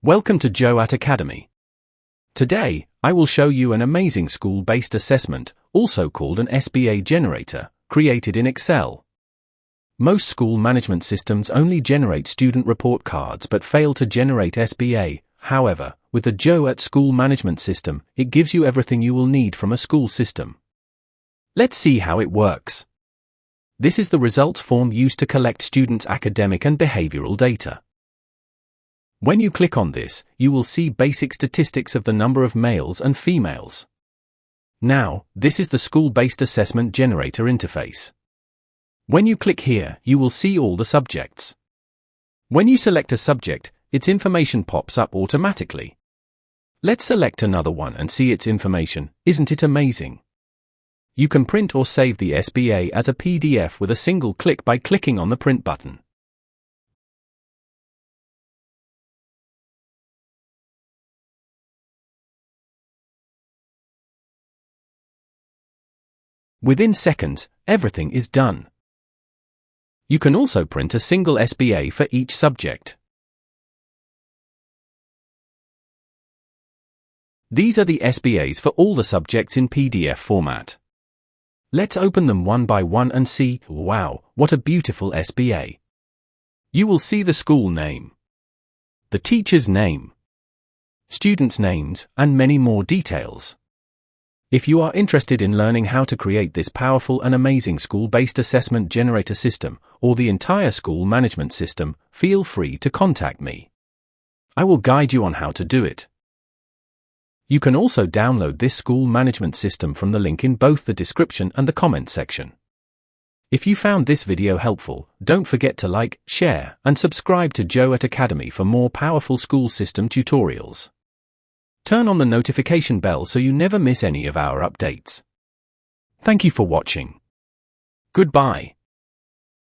Welcome to JOAT Academy. Today, I will show you an amazing school-based assessment, also called an SBA generator, created in Excel. Most school management systems only generate student report cards but fail to generate SBA. However, with the JOAT school management system, it gives you everything you will need from a school system. Let's see how it works. This is the results form used to collect students' academic and behavioral data. When you click on this, you will see basic statistics of the number of males and females. Now, this is the school-based assessment generator interface. When you click here, you will see all the subjects. When you select a subject, its information pops up automatically. Let's select another one and see its information. Isn't it amazing? You can print or save the SBA as a PDF with a single click by clicking on the print button. Within seconds, everything is done. You can also print a single SBA for each subject. These are the SBAs for all the subjects in PDF format. Let's open them one by one and see, wow, what a beautiful SBA. You will see the school name, the teacher's name, students' names, and many more details. If you are interested in learning how to create this powerful and amazing school-based assessment generator system, or the entire school management system, feel free to contact me. I will guide you on how to do it. You can also download this school management system from the link in both the description and the comment section. If you found this video helpful, don't forget to like, share, and subscribe to JOAT Academy for more powerful school system tutorials. Turn on the notification bell so you never miss any of our updates. Thank you for watching. Goodbye.